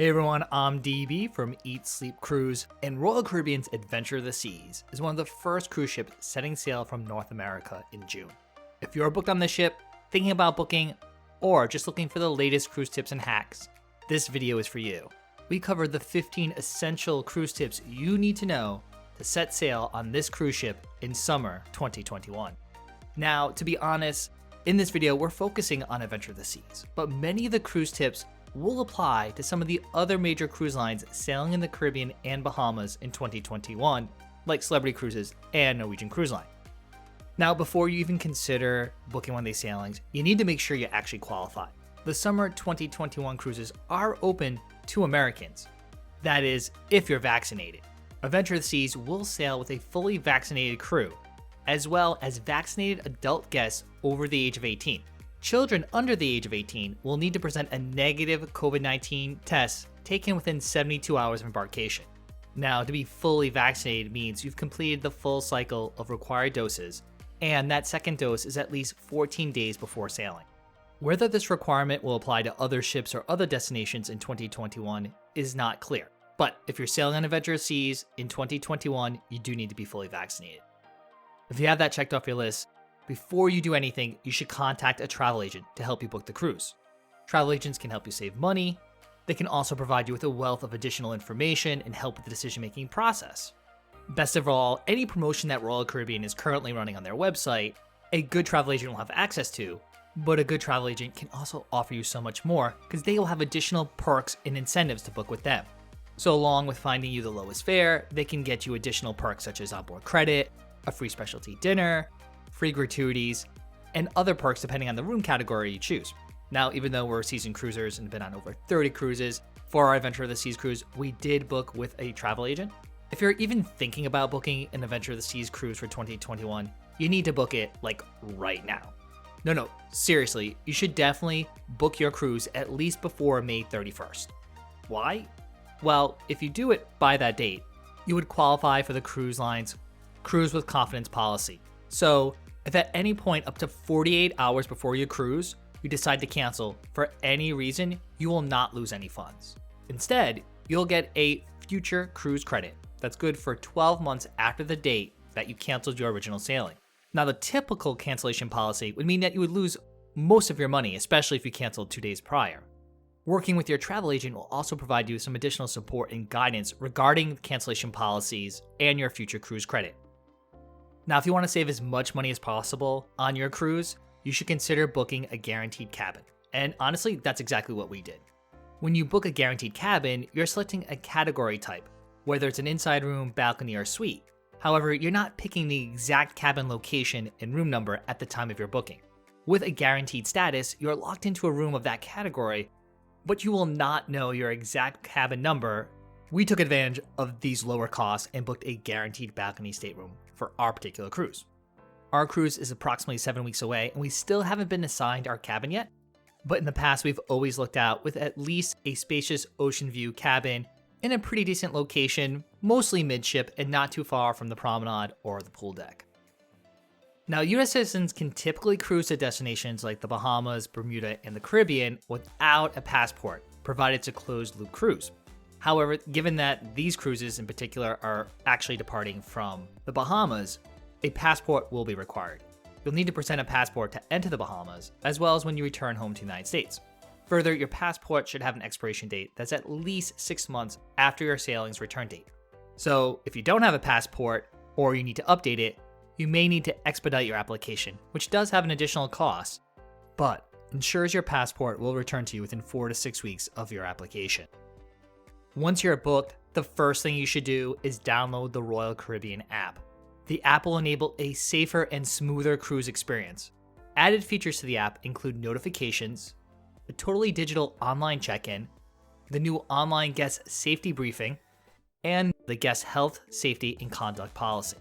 Hey everyone, I'm DB from Eat Sleep Cruise, and Royal Caribbean's Adventure of the Seas is one of the first cruise ships setting sail from North America in June. If you're booked on this ship, thinking about booking, or just looking for the latest cruise tips and hacks, this video is for you. We covered the 15 essential cruise tips you need to know to set sail on this cruise ship in summer 2021. Now, to be honest, in this video we're focusing on Adventure of the Seas, but many of the cruise tips will apply to some of the other major cruise lines sailing in the Caribbean and Bahamas in 2021, like Celebrity Cruises and Norwegian Cruise Line. Now, before you even consider booking one of these sailings, you need to make sure you actually qualify. The summer 2021 cruises are open to Americans. That is, if you're vaccinated. Adventure of the Seas will sail with a fully vaccinated crew, as well as vaccinated adult guests over the age of 18. Children under the age of 18 will need to present a negative COVID-19 test taken within 72 hours of embarkation. Now, to be fully vaccinated means you've completed the full cycle of required doses, and that second dose is at least 14 days before sailing. Whether this requirement will apply to other ships or other destinations in 2021 is not clear, but if you're sailing on Adventure of the Seas in 2021, you do need to be fully vaccinated. If you have that checked off your list, before you do anything, you should contact a travel agent to help you book the cruise. Travel agents can help you save money. They can also provide you with a wealth of additional information and help with the decision-making process. Best of all, any promotion that Royal Caribbean is currently running on their website, a good travel agent will have access to, but a good travel agent can also offer you so much more because they will have additional perks and incentives to book with them. So along with finding you the lowest fare, they can get you additional perks such as onboard credit, a free specialty dinner, free gratuities, and other perks depending on the room category you choose. Now, even though we're seasoned cruisers and have been on over 30 cruises, for our Adventure of the Seas cruise, we did book with a travel agent. If you're even thinking about booking an Adventure of the Seas cruise for 2021, you need to book it like right now. No, seriously, you should definitely book your cruise at least before May 31st. Why? Well, if you do it by that date, you would qualify for the cruise line's Cruise with Confidence policy. So, if at any point up to 48 hours before your cruise, you decide to cancel for any reason, you will not lose any funds. Instead, you'll get a future cruise credit that's good for 12 months after the date that you canceled your original sailing. Now, the typical cancellation policy would mean that you would lose most of your money, especially if you canceled 2 days prior. Working with your travel agent will also provide you some additional support and guidance regarding cancellation policies and your future cruise credit. Now, if you want to save as much money as possible on your cruise, you should consider booking a guaranteed cabin. And honestly, that's exactly what we did. When you book a guaranteed cabin, you're selecting a category type, whether it's an inside room, balcony, or suite. However, you're not picking the exact cabin location and room number at the time of your booking. With a guaranteed status, you're locked into a room of that category, but you will not know your exact cabin number. We took advantage of these lower costs and booked a guaranteed balcony stateroom for our particular cruise. Our cruise is approximately 7 weeks away and we still haven't been assigned our cabin yet, but in the past we've always looked out with at least a spacious ocean view cabin in a pretty decent location, mostly midship and not too far from the promenade or the pool deck. Now, US citizens can typically cruise to destinations like the Bahamas, Bermuda, and the Caribbean without a passport, provided it's a closed loop cruise. However, given that these cruises in particular are actually departing from the Bahamas, a passport will be required. You'll need to present a passport to enter the Bahamas, as well as when you return home to the United States. Further, your passport should have an expiration date that's at least 6 months after your sailing's return date. So, if you don't have a passport, or you need to update it, you may need to expedite your application, which does have an additional cost, but ensures your passport will return to you within 4 to 6 weeks of your application. Once you're booked, the first thing you should do is download the Royal Caribbean app. The app will enable a safer and smoother cruise experience. Added features to the app include notifications, a totally digital online check-in, the new online guest safety briefing, and the guest health, safety, and conduct policy.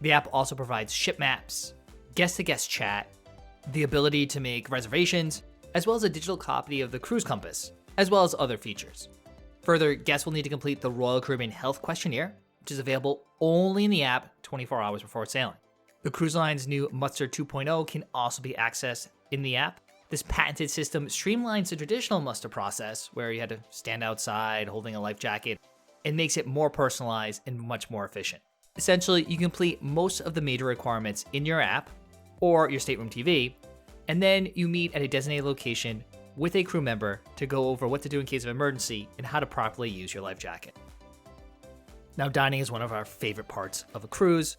The app also provides ship maps, guest-to-guest chat, the ability to make reservations, as well as a digital copy of the cruise compass, as well as other features. Further, guests will need to complete the Royal Caribbean Health Questionnaire, which is available only in the app 24 hours before sailing. The cruise line's new Mustard 2.0 can also be accessed in the app, This patented system streamlines the traditional muster process, where you had to stand outside holding a life jacket, and makes it more personalized and much more efficient. Essentially, you complete most of the major requirements in your app or your stateroom TV, and then you meet at a designated location with a crew member to go over what to do in case of emergency and how to properly use your life jacket. Now, dining is one of our favorite parts of a cruise.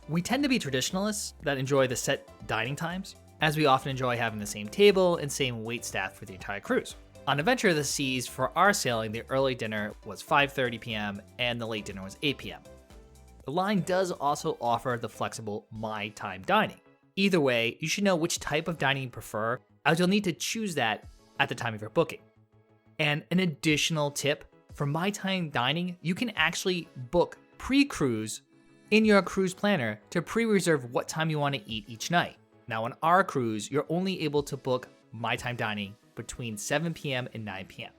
We tend to be traditionalists that enjoy the set dining times, as we often enjoy having the same table and same wait staff for the entire cruise. On Adventure of the Seas, for our sailing, the early dinner was 5:30 p.m. and the late dinner was 8 p.m. The line does also offer the flexible My Time dining. Either way, you should know which type of dining you prefer, as you'll need to choose that at the time of your booking. And an additional tip, for My Time dining, you can actually book pre-cruise in your cruise planner to pre-reserve what time you want to eat each night. Now, on our cruise, you're only able to book My Time dining between 7 p.m. and 9 p.m.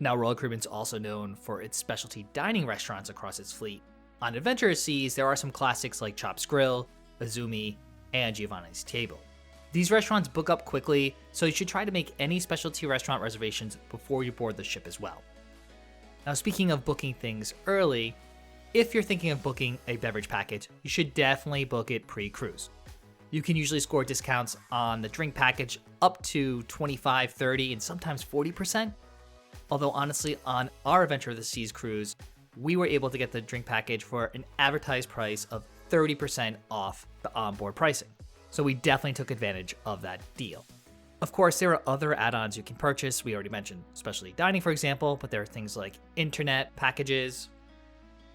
Now, Royal Caribbean is also known for its specialty dining restaurants across its fleet. On Adventurous Seas, there are some classics like Chop's Grill, Azumi, and Giovanni's Table. These restaurants book up quickly, so you should try to make any specialty restaurant reservations before you board the ship as well. Now, speaking of booking things early, if you're thinking of booking a beverage package, you should definitely book it pre-cruise. You can usually score discounts on the drink package up to 25, 30, and sometimes 40%. Although honestly, on our Adventure of the Seas cruise, we were able to get the drink package for an advertised price of 30% off the onboard pricing. So we definitely took advantage of that deal. Of course, there are other add-ons you can purchase. We already mentioned specialty dining, for example, but there are things like internet packages,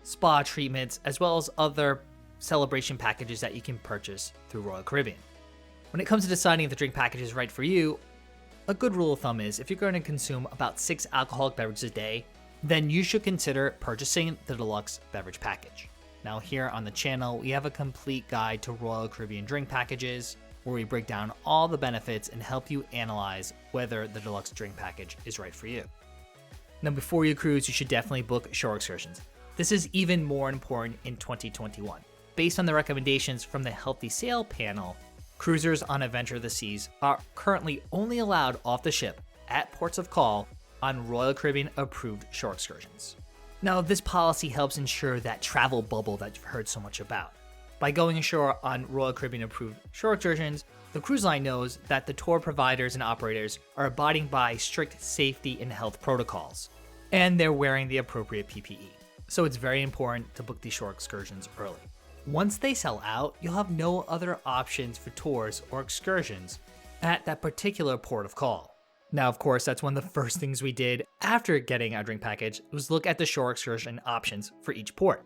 spa treatments, as well as other celebration packages that you can purchase through Royal Caribbean. When it comes to deciding if the drink package is right for you, a good rule of thumb is if you're going to consume about 6 alcoholic beverages a day, then you should consider purchasing the deluxe beverage package. Now, here on the channel, we have a complete guide to Royal Caribbean drink packages where we break down all the benefits and help you analyze whether the deluxe drink package is right for you. Now, before you cruise, you should definitely book shore excursions. This is even more important in 2021. Based on the recommendations from the Healthy Sail panel, cruisers on Adventure of the Seas are currently only allowed off the ship at ports of call on Royal Caribbean approved shore excursions. Now, this policy helps ensure that travel bubble that you've heard so much about. By going ashore on Royal Caribbean approved shore excursions, the cruise line knows that the tour providers and operators are abiding by strict safety and health protocols, and they're wearing the appropriate PPE. So it's very important to book these shore excursions early. Once they sell out, you'll have no other options for tours or excursions at that particular port of call. Now, of course, that's one of the first things we did after getting our drink package was look at the shore excursion options for each port.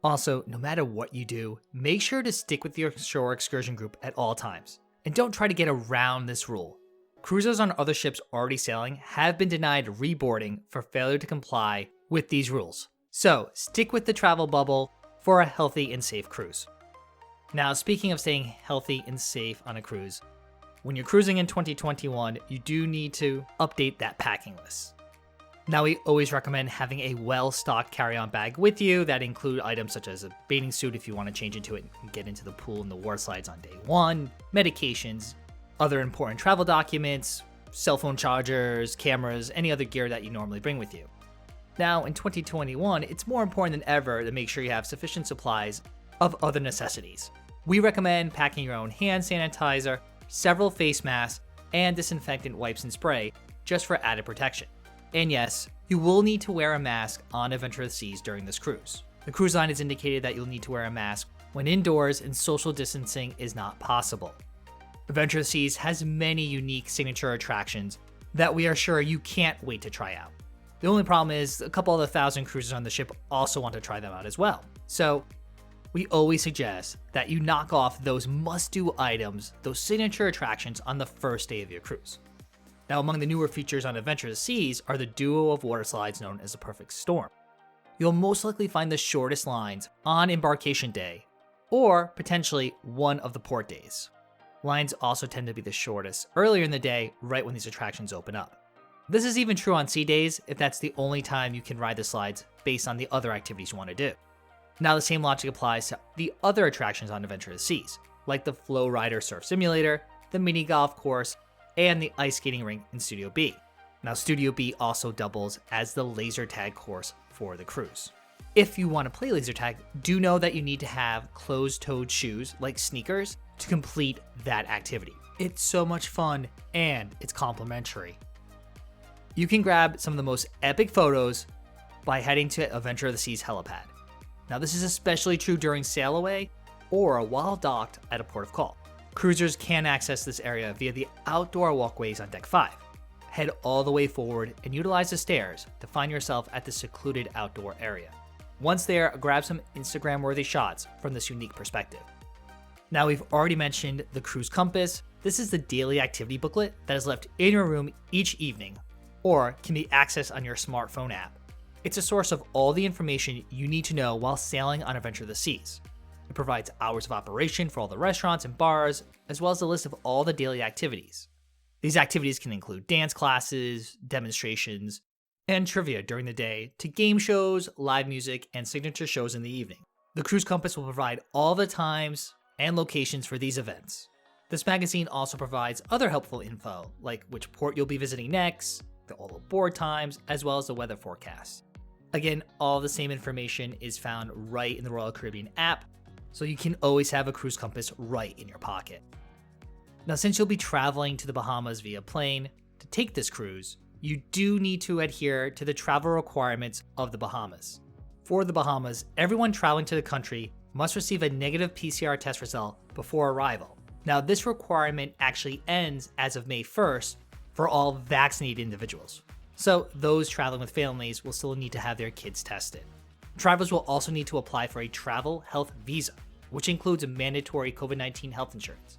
Also, no matter what you do, make sure to stick with your shore excursion group at all times. And don't try to get around this rule. Cruisers on other ships already sailing have been denied reboarding for failure to comply with these rules. So, stick with the travel bubble for a healthy and safe cruise. Now, speaking of staying healthy and safe on a cruise, when you're cruising in 2021, you do need to update that packing list. Now, we always recommend having a well-stocked carry-on bag with you that include items such as a bathing suit if you want to change into it and get into the pool and the water slides on day 1, medications, other important travel documents, cell phone chargers, cameras, any other gear that you normally bring with you. Now, in 2021, it's more important than ever to make sure you have sufficient supplies of other necessities. We recommend packing your own hand sanitizer, several face masks, and disinfectant wipes and spray just for added protection. And yes, you will need to wear a mask on Adventure of the Seas during this cruise. The cruise line has indicated that you'll need to wear a mask when indoors and social distancing is not possible. Adventure of the Seas has many unique signature attractions that we are sure you can't wait to try out. The only problem is a couple of the 1,000 cruisers on the ship also want to try them out as well. So we always suggest that you knock off those must-do items, those signature attractions on the first day of your cruise. Now, among the newer features on Adventure of the Seas are the duo of water slides known as the Perfect Storm. You'll most likely find the shortest lines on Embarkation Day, or potentially one of the port days. Lines also tend to be the shortest earlier in the day, right when these attractions open up. This is even true on sea days if that's the only time you can ride the slides based on the other activities you want to do. Now, the same logic applies to the other attractions on Adventure of the Seas, like the Flow Rider Surf Simulator, the mini golf course, and the ice skating rink in Studio B. Now, Studio B also doubles as the laser tag course for the cruise. If you want to play laser tag, do know that you need to have closed-toed shoes like sneakers to complete that activity. It's so much fun and it's complimentary. You can grab some of the most epic photos by heading to Adventure of the Seas Helipad. Now, this is especially true during sail away or while docked at a port of call. Cruisers can access this area via the outdoor walkways on Deck 5. Head all the way forward and utilize the stairs to find yourself at the secluded outdoor area. Once there, grab some Instagram-worthy shots from this unique perspective. Now, we've already mentioned the Cruise Compass. This is the daily activity booklet that is left in your room each evening, or can be accessed on your smartphone app. It's a source of all the information you need to know while sailing on Adventure of the Seas. It provides hours of operation for all the restaurants and bars, as well as a list of all the daily activities. These activities can include dance classes, demonstrations, and trivia during the day, to game shows, live music, and signature shows in the evening. The Cruise Compass will provide all the times and locations for these events. This magazine also provides other helpful info, like which port you'll be visiting next, all the board times, as well as the weather forecast. Again, all the same information is found right in the Royal Caribbean app, so you can always have a Cruise Compass right in your pocket. Now, since you'll be traveling to the Bahamas via plane, to take this cruise, you do need to adhere to the travel requirements of the Bahamas. For the Bahamas, everyone traveling to the country must receive a negative PCR test result before arrival. Now, this requirement actually ends as of May 1st for all vaccinated individuals. So those traveling with families will still need to have their kids tested. Travelers will also need to apply for a travel health visa, which includes a mandatory COVID-19 health insurance.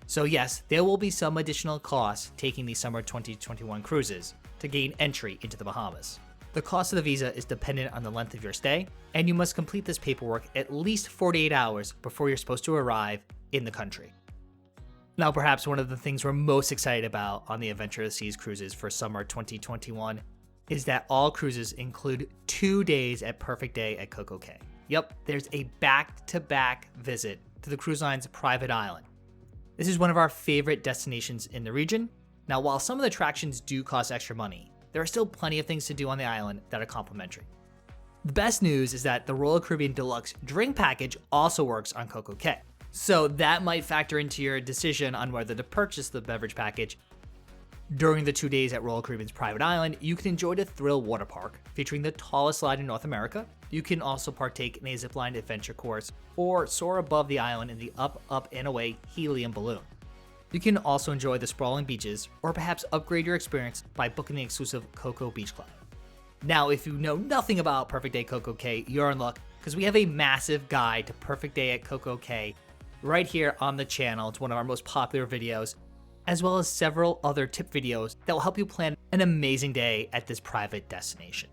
So yes, there will be some additional costs taking the summer 2021 cruises to gain entry into the Bahamas. The cost of the visa is dependent on the length of your stay, and you must complete this paperwork at least 48 hours before you're supposed to arrive in the country. Now, perhaps one of the things we're most excited about on the Adventure of the Seas cruises for summer 2021 is that all cruises include 2 days at Perfect Day at CocoCay. Yep, there's a back-to-back visit to the cruise line's private island. This is one of our favorite destinations in the region. Now, while some of the attractions do cost extra money, there are still plenty of things to do on the island that are complimentary. The best news is that the Royal Caribbean Deluxe drink package also works on CocoCay. So that might factor into your decision on whether to purchase the beverage package. During the 2 days at Royal Caribbean's private island, you can enjoy the Thrill Water Park, featuring the tallest slide in North America. You can also partake in a zipline adventure course or soar above the island in the Up, Up, and Away helium balloon. You can also enjoy the sprawling beaches or perhaps upgrade your experience by booking the exclusive Coco Beach Club. Now, if you know nothing about Perfect Day CocoCay, you're in luck because we have a massive guide to Perfect Day at CocoCay right here on the channel. It's one of our most popular videos, as well as several other tip videos that will help you plan an amazing day at this private destination.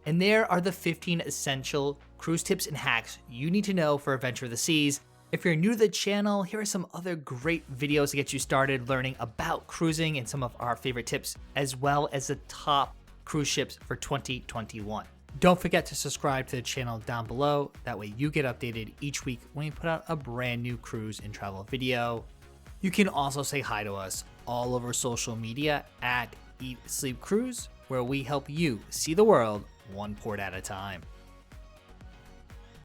And there are the 15 essential cruise tips and hacks you need to know for Adventure of the Seas. If you're new to the channel, here are some other great videos to get you started learning about cruising and some of our favorite tips, as well as the top cruise ships for 2021. Don't forget to subscribe to the channel down below. That way you get updated each week when we put out a brand new cruise and travel video. You can also say hi to us all over social media at Eat Sleep Cruise, where we help you see the world one port at a time.